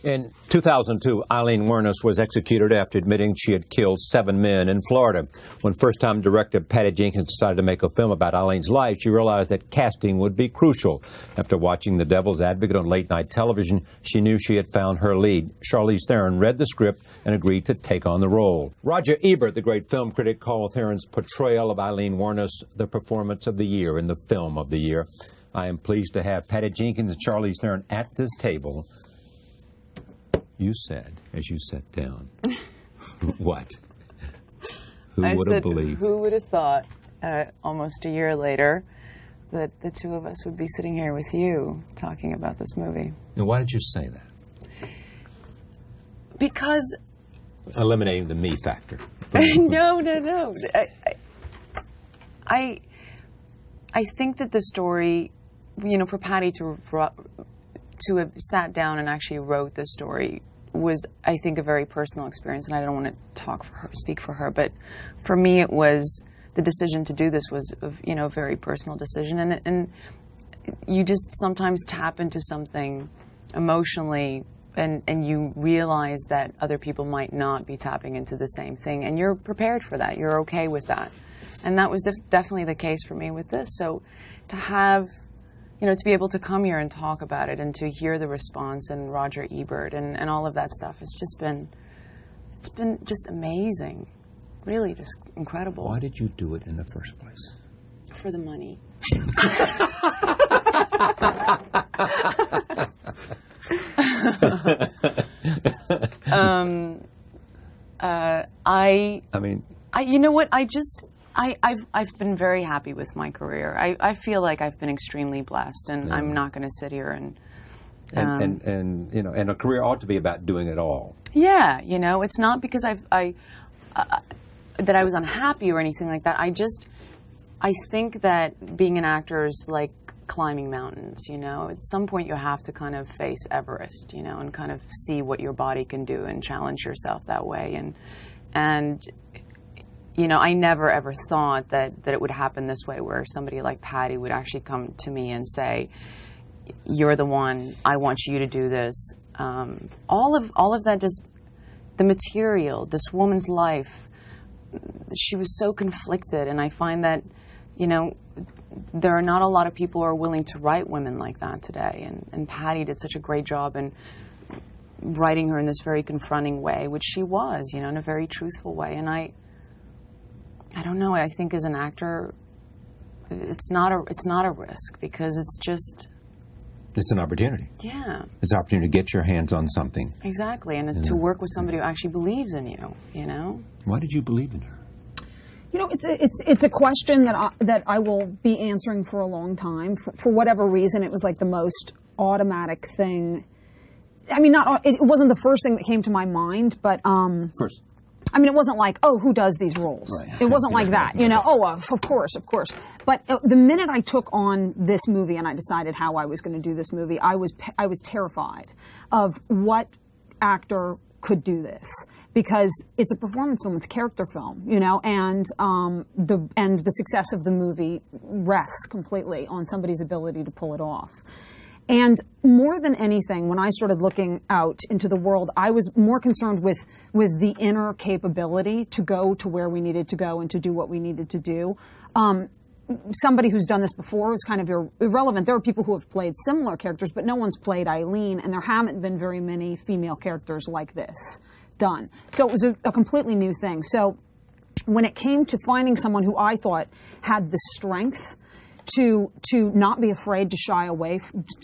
In 2002, Aileen Wuornos was executed after admitting she had killed 7 men in Florida. When first-time director Patty Jenkins decided to make a film about Aileen's life, she realized that casting would be crucial. After watching The Devil's Advocate on late-night television, she knew she had found her lead. Charlize Theron read the script and agreed to take on the role. Roger Ebert, the great film critic, called Theron's portrayal of Aileen Wuornos the performance of the year and the film of the year. I am pleased to have Patty Jenkins and Charlize Theron at this table. You said, as you sat down, what? Who would have believed? Who would have thought, almost a year later, that the two of us would be sitting here with you talking about this movie? And why did you say that? Because... Eliminating the me factor. No. I think that the story, you know, for Patty to have sat down and actually wrote the story was, I think, a very personal experience, and I don't want to speak for her, but for me, it was the decision to do this was, you know, a very personal decision, and you just sometimes tap into something emotionally, and you realize that other people might not be tapping into the same thing, and you're prepared for that. You're okay with that, and that was definitely the case for me with this. So to have, you know, to be able to come here and talk about it and to hear the response and Roger Ebert and all of that stuff, it's been just amazing. Really just incredible. Why did you do it in the first place? For the money. You know what? I've been very happy with my career. I feel like I've been extremely blessed, and yeah. I'm not going to sit here and you know, and a career ought to be about doing it all. Yeah, you know, it's not because that I was unhappy or anything like that. I think that being an actor is like climbing mountains, you know. At some point you have to kind of face Everest, you know, and kind of see what your body can do and challenge yourself that way. And you know, I never ever thought that it would happen this way, where somebody like Patty would actually come to me and say, "You're the one. I want you to do this." All of that, just the material, this woman's life. She was so conflicted, and I find that, you know, there are not a lot of people who are willing to write women like that today. And Patty did such a great job in writing her in this very confronting way, which she was, you know, in a very truthful way. And I don't know. I think as an actor, it's not a risk, because it's an opportunity. Yeah. It's an opportunity to get your hands on something. Exactly, and to work with somebody who actually believes in you. You know. Why did you believe in her? You know, it's a question that I will be answering for a long time. For whatever reason, it was like the most automatic thing. I mean, it wasn't the first thing that came to my mind, but first. I mean, it wasn't like, oh, who does these roles? Right. It wasn't like that, you know. Oh, of course. But the minute I took on this movie and I decided how I was going to do this movie, I was terrified of what actor could do this, because it's a performance film, it's a character film, you know, and the success of the movie rests completely on somebody's ability to pull it off. And more than anything, when I started looking out into the world, I was more concerned with the inner capability to go to where we needed to go and to do what we needed to do. Somebody who's done this before is kind of irrelevant. There are people who have played similar characters, but no one's played Aileen, and there haven't been very many female characters like this done. So it was a completely new thing. So when it came to finding someone who I thought had the strength to not be afraid to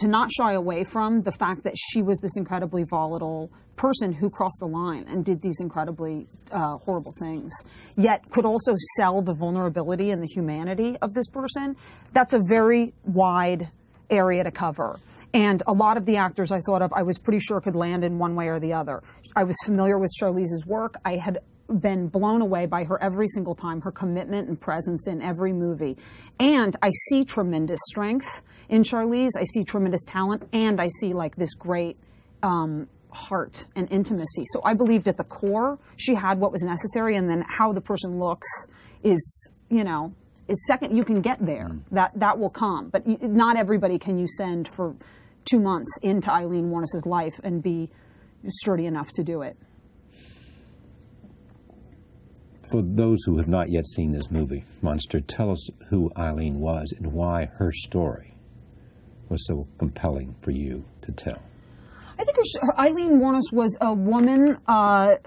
not shy away from the fact that she was this incredibly volatile person who crossed the line and did these incredibly horrible things, yet could also sell the vulnerability and the humanity of this person, that's a very wide area to cover. And a lot of the actors I thought of, I was pretty sure could land in one way or the other. I was familiar with Charlize's work. I had been blown away by her every single time, her commitment and presence in every movie. And I see tremendous strength in Charlize. I see tremendous talent, and I see like this great heart and intimacy. So I believed at the core she had what was necessary, and then how the person looks is, you know, is second. You can get there. That will come. But not everybody can you send for 2 months into Aileen Wuornos' life and be sturdy enough to do it. For those who have not yet seen this movie, Monster, tell us who Aileen was and why her story was so compelling for you to tell. I think Aileen Wuornos was a woman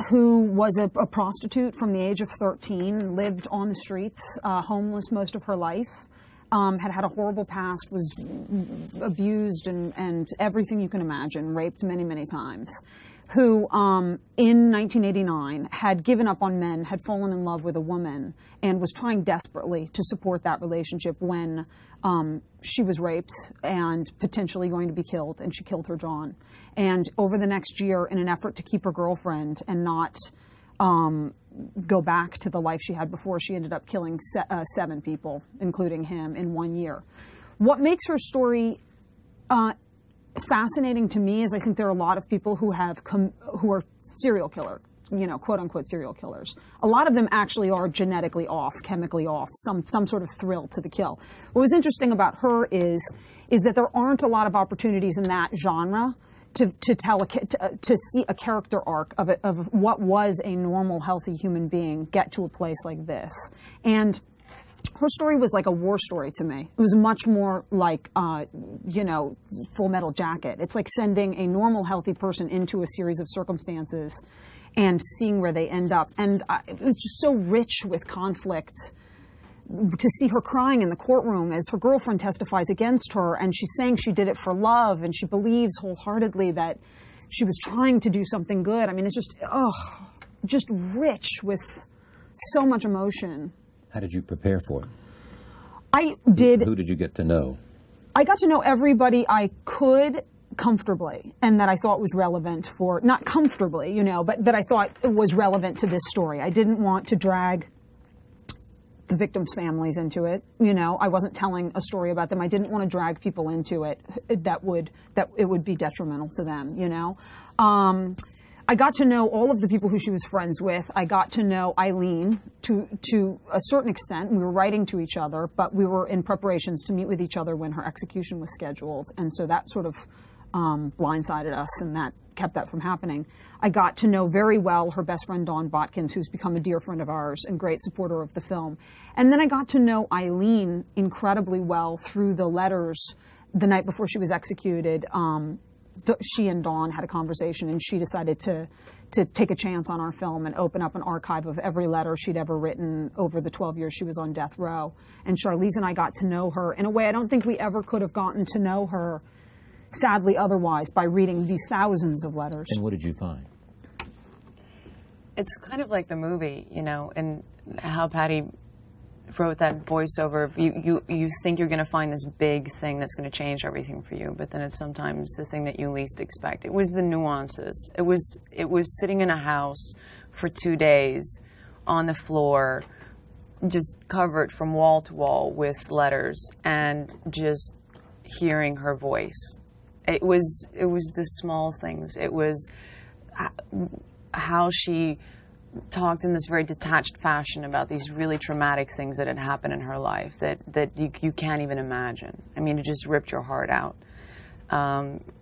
who was a prostitute from the age of 13, lived on the streets, homeless most of her life, had a horrible past, was abused and everything you can imagine, raped many, many times, who in 1989 had given up on men, had fallen in love with a woman, and was trying desperately to support that relationship when she was raped and potentially going to be killed, and she killed her John. And over the next year, in an effort to keep her girlfriend and not go back to the life she had before, she ended up killing 7 people, including him, in 1 year. What makes her story fascinating to me is I think there are a lot of people who are serial killer, you know, quote unquote serial killers. A lot of them actually are genetically off, chemically off, some sort of thrill to the kill. What was interesting about her is that there aren't a lot of opportunities in that genre to see a character arc of what was a normal, healthy human being get to a place like this. And her story was like a war story to me. It was much more like, you know, Full Metal Jacket. It's like sending a normal, healthy person into a series of circumstances and seeing where they end up. And it was just so rich with conflict to see her crying in the courtroom as her girlfriend testifies against her, and she's saying she did it for love, and she believes wholeheartedly that she was trying to do something good. I mean, it's just, just rich with so much emotion. How did you prepare for it? I did. Who did you get to know? I got to know everybody I could comfortably, and that I thought was relevant for, not comfortably, you know, but that I thought was relevant to this story. I didn't want to drag the victims' families into it. You know, I wasn't telling a story about them. I didn't want to drag people into it that it would be detrimental to them, you know. I got to know all of the people who she was friends with. I got to know Aileen to a certain extent. We were writing to each other, but we were in preparations to meet with each other when her execution was scheduled. And so that sort of blindsided us, and that kept that from happening. I got to know very well her best friend, Dawn Botkins, who's become a dear friend of ours and great supporter of the film. And then I got to know Aileen incredibly well through the letters the night before she was executed. She and Dawn had a conversation, and she decided to take a chance on our film and open up an archive of every letter she'd ever written over the 12 years she was on death row. And Charlize and I got to know her in a way I don't think we ever could have gotten to know her, sadly otherwise, by reading these thousands of letters. And what did you find? It's kind of like the movie, you know, and how Patty wrote that voiceover. You think you're going to find this big thing that's going to change everything for you, but then it's sometimes the thing that you least expect. It was the nuances. It was sitting in a house for 2 days on the floor, just covered from wall to wall with letters, and just hearing her voice. It was the small things. It was how she talked in this very detached fashion about these really traumatic things that had happened in her life that you can't even imagine. I mean, it just ripped your heart out.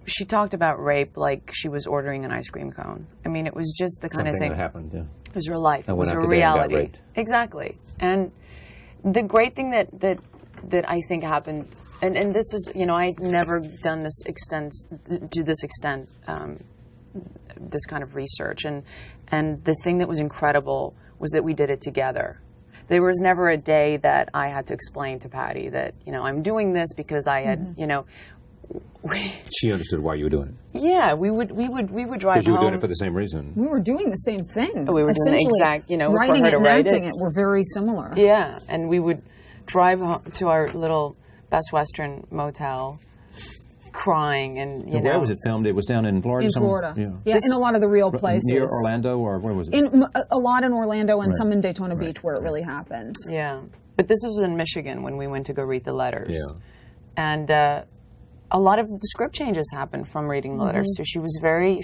She talked about rape like she was ordering an ice cream cone. I mean, it was just the kind of thing that happened. Yeah. It was her life. It was her reality. Exactly. And the great thing that I think happened, and this is, you know, I'd never done this to this extent, this kind of research, and the thing that was incredible was that we did it together. There was never a day that I had to explain to Patty that, you know, I'm doing this because I had, you know. She understood why you were doing it. Yeah, we would drive home. Because you were doing it for the same reason. We were doing the same thing. We were doing the exact, you know, writing for her to write it were very similar. Yeah, and we would drive home to our little Best Western motel, crying, and you know. Where was it filmed? It was down in Florida. In Florida, yeah, in a lot of the real places. Near Orlando, or where was it? A lot in Orlando, and some in Daytona Beach, where it really happened. Yeah, but this was in Michigan when we went to go read the letters. Yeah, and a lot of the script changes happened from reading the letters. So she was very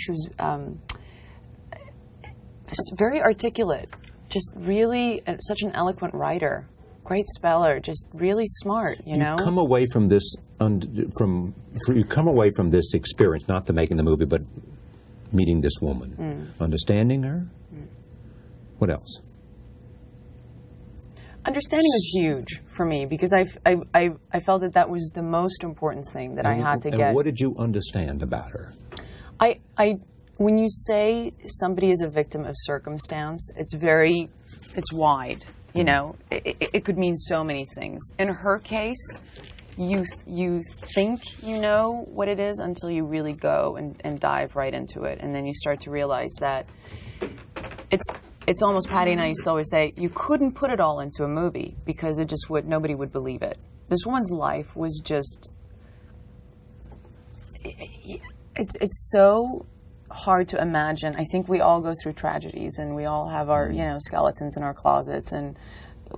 articulate, just really such an eloquent writer. Great speller, just really smart, you know. You come away from this, you come away from this experience, not the making the movie, but meeting this woman? Understanding her? What else? Understanding was huge for me because I felt that was the most important thing that I had to get. And what did you understand about her? When you say somebody is a victim of circumstance, it's wide. You know, it could mean so many things. In her case, you think you know what it is until you really go and dive right into it, and then you start to realize that it's almost, Patty and I used to always say, you couldn't put it all into a movie because nobody would believe it. This woman's life was just, it's so hard to imagine. I think we all go through tragedies and we all have our, skeletons in our closets and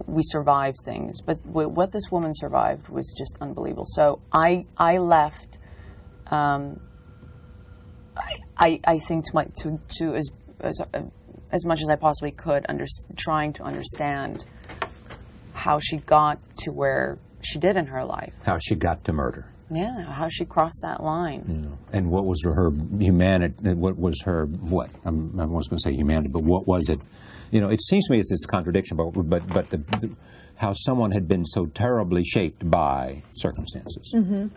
we survive things. But what this woman survived was just unbelievable. So I left, I think to as much as I possibly could, trying to understand how she got to where she did in her life. How she got to murder. Yeah, how she crossed that line. And what was her humanity? What was her what? I was going to say humanity, but what was it? It seems to me it's a contradiction, but how someone had been so terribly shaped by circumstances. Mm-hmm.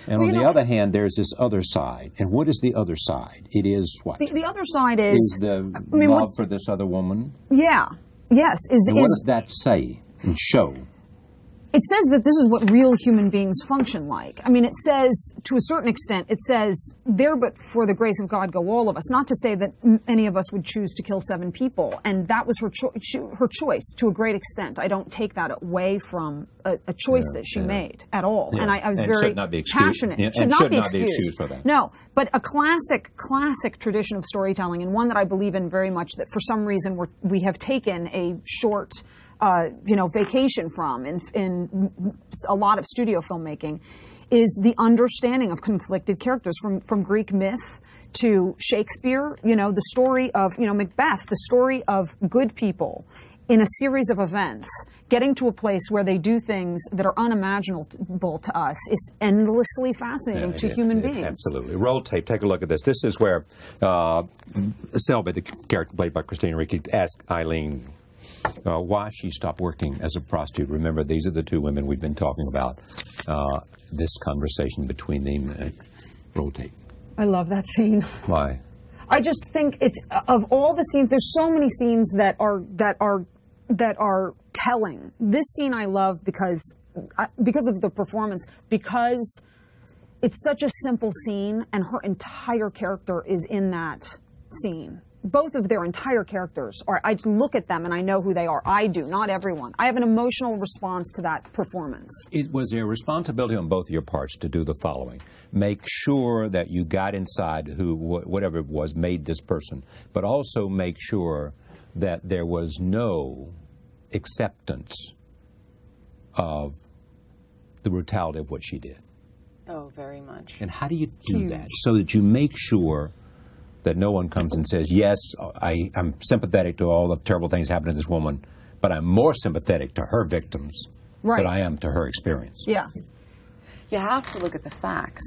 And on the other hand, there's this other side. And what is the other side? It is what? The other side is the love for this other woman? Yeah. Yes. And what does that say and show? It says that this is what real human beings function like. I mean, it says, to a certain extent, it says, there but for the grace of God go all of us. Not to say that any of us would choose to kill 7 people. And that was her choice to a great extent. I don't take that away from a choice that she made at all. Yeah. And I was and very should not be passionate. Yeah. Should and not should be not be excused for that. No, but a classic tradition of storytelling, and one that I believe in very much, that for some reason we have taken a short vacation from in a lot of studio filmmaking, is the understanding of conflicted characters from Greek myth to Shakespeare. The story of Macbeth, the story of good people in a series of events getting to a place where they do things that are unimaginable to us is endlessly fascinating to human beings. Absolutely. Roll tape. Take a look at this. This is where Selby, the character played by Christina Ricci, asked Aileen why she stopped working as a prostitute. Remember, these are the 2 women we've been talking about. This conversation between them. Roll tape. I love that scene. Why? I just think it's, of all the scenes, there's so many scenes that are telling. This scene I love because of the performance, because it's such a simple scene and her entire character is in that scene. Both of their entire characters are, I look at them and I know who they are. I do, not everyone. I have an emotional response to that performance. It was a responsibility on both of your parts to do the following. Make sure that you got inside whatever it was, made this person, but also make sure that there was no acceptance of the brutality of what she did. Oh, very much. And how do you do that so that you make sure that no one comes and says, yes, I'm sympathetic to all the terrible things happening to this woman, but I'm more sympathetic to her victims than I am to her experience. Yeah. You have to look at the facts,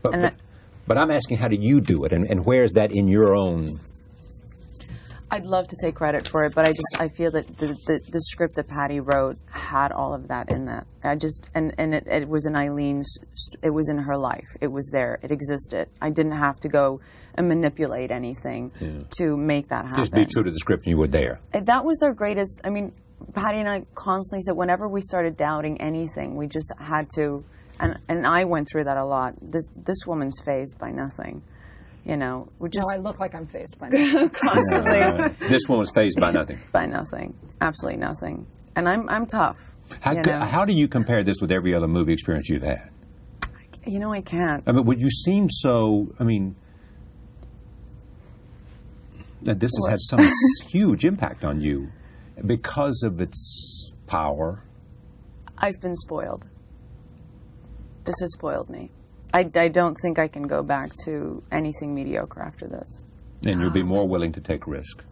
But I'm asking, how do you do it, and where is that in your own? I'd love to take credit for it, but I feel that the script that Patty wrote had all of that in that. It was in Eileen's, it was in her life. It was there. It existed. I didn't have to go and manipulate anything to make that happen. Just be true to the script, and you were there. That was our greatest. I mean, Patty and I constantly said whenever we started doubting anything, we just had to. And I went through that a lot. This woman's fazed by nothing. We just. No, I look like I'm fazed by nothing. Constantly. This woman's fazed by nothing. By nothing, absolutely nothing. And I'm tough. How do you compare this with every other movie experience you've had? I can't. I mean, would you seem so? I mean, that this has had some huge impact on you because of its power. I've been spoiled. This has spoiled me. I don't think I can go back to anything mediocre after this. And you'll be more willing to take risk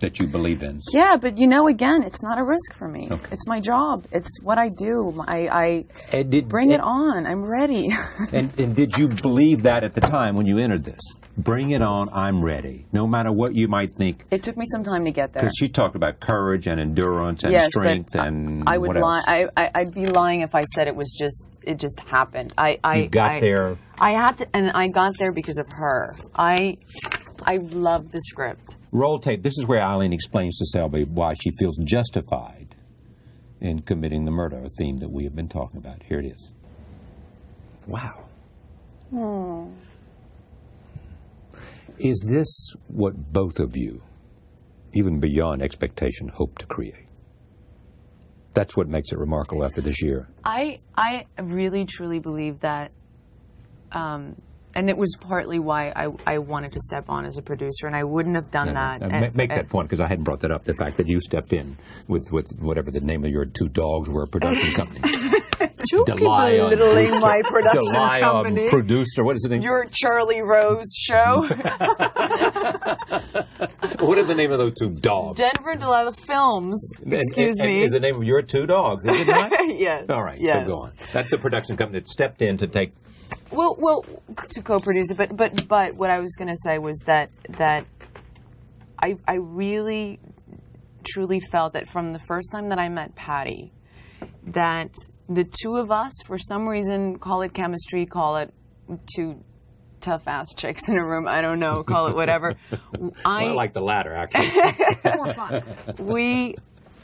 that you believe in. Yeah, but again, it's not a risk for me. Okay. It's my job. It's what I do. Bring it on. I'm ready. And did you believe that at the time when you entered this? Bring it on, I'm ready. No matter what you might think. It took me some time to get there. Because she talked about courage and endurance and strength and I would what else? I'd be lying if I said it just happened. You got there. I had to, and I got there because of her. I love the script. Roll tape. This is where Aileen explains to Selby why she feels justified in committing the murder, a theme that we have been talking about. Here it is. Wow. Oh. Is this what both of you, even beyond expectation, hope to create? That's what makes it remarkable after this year. I really, truly believe that, and it was partly why I wanted to step on as a producer, and I wouldn't have done that. Make that point, because I hadn't brought that up, the fact that you stepped in with whatever the name of your two dogs were, production company. Two people belittling my production company. Producer, what is it? Your Charlie Rose show. What are the name of those two dogs? Denver and Delilah Films. Excuse me. Is the name of your two dogs, is it not? Yes. All right, yes. so go on. That's a production company that stepped in to take... Well, to co-produce it, but what I was going to say was that I really, truly felt that from the first time that I met Patty, that the two of us, for some reason, call it chemistry, call it two tough-ass chicks in a room, I don't know, call it whatever. I like the latter, actually. More fun.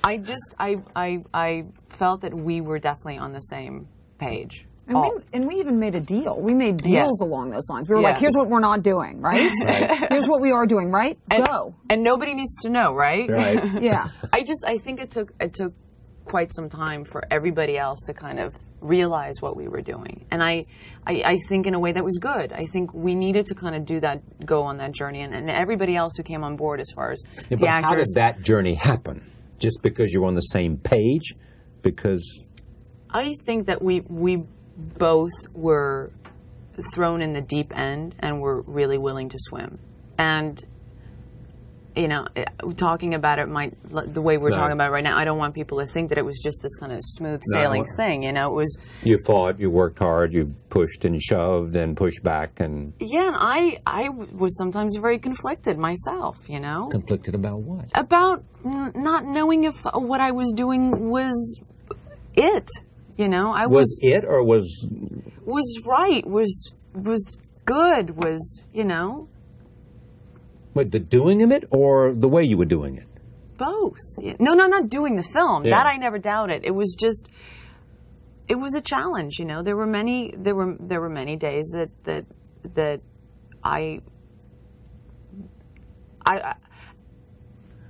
I felt that we were definitely on the same page. And we even made a deal. We made deals along those lines. We were like, here's what we're not doing, right? Here's what we are doing, right? Go. And nobody needs to know, right? Right. Yeah. I think it took quite some time for everybody else to kind of realize what we were doing. And I think in a way that was good. I think we needed to kind of do that, go on that journey, and everybody else who came on board as far as the but actors. How did that journey happen? Just because you're on the same page? Because... I think that we both were thrown in the deep end and were really willing to swim. And, you know, talking about it the way we're talking about it right now, I don't want people to think that it was just this kind of smooth sailing thing, you know, it was... You fought, you worked hard, you pushed and shoved and pushed back and... Yeah, and I was sometimes very conflicted myself, you know. Conflicted about what? About not knowing if what I was doing it. You know, was it or was right, was good, was, you know. Wait, the doing of it or the way you were doing it? Both. No, not doing the film. Yeah. That I never doubted. It was just, it was a challenge, you know. There were many days that I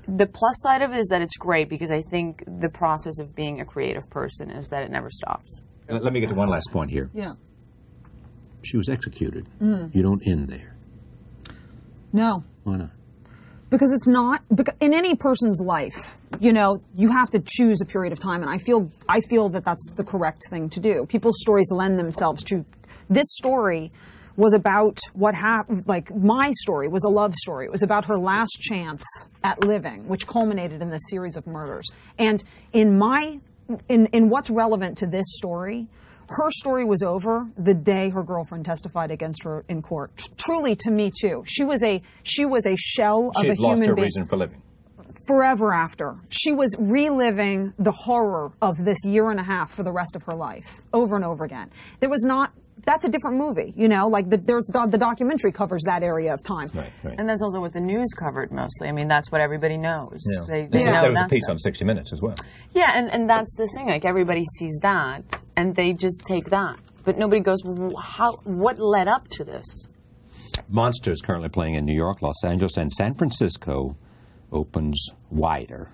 the plus side of it is that it's great because I think the process of being a creative person is that it never stops. Let me get to one last point here. Yeah. She was executed. You don't end there. No. Why not? Because it's not, in any person's life, you know, you have to choose a period of time, and I feel that that's the correct thing to do. People's stories lend themselves to, this story was about what happened, like my story was a love story. It was about her last chance at living, which culminated in this series of murders. And in what's relevant to this story, her story was over the day her girlfriend testified against her in court. Truly, to me too, she was a shell of a human being. She had lost her reason for living. Forever after, she was reliving the horror of this year and a half for the rest of her life, over and over again. There was not. That's a different movie, you know, like the documentary covers that area of time. Right. And that's also what the news covered mostly. I mean, that's what everybody knows. Yeah. There was a piece on 60 Minutes as well. Yeah, and that's the thing. Like, everybody sees that, and they just take that. But nobody goes, well, what led up to this? Monster is currently playing in New York, Los Angeles, and San Francisco opens wider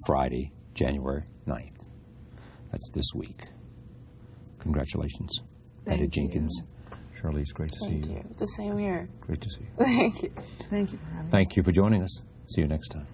Friday, January 9th. That's this week. Congratulations. Patty Jenkins. Charlize, great to see you. Thank you. The same here. Great to see you. Thank you. Thank you for having me. Thank you for joining us. See you next time.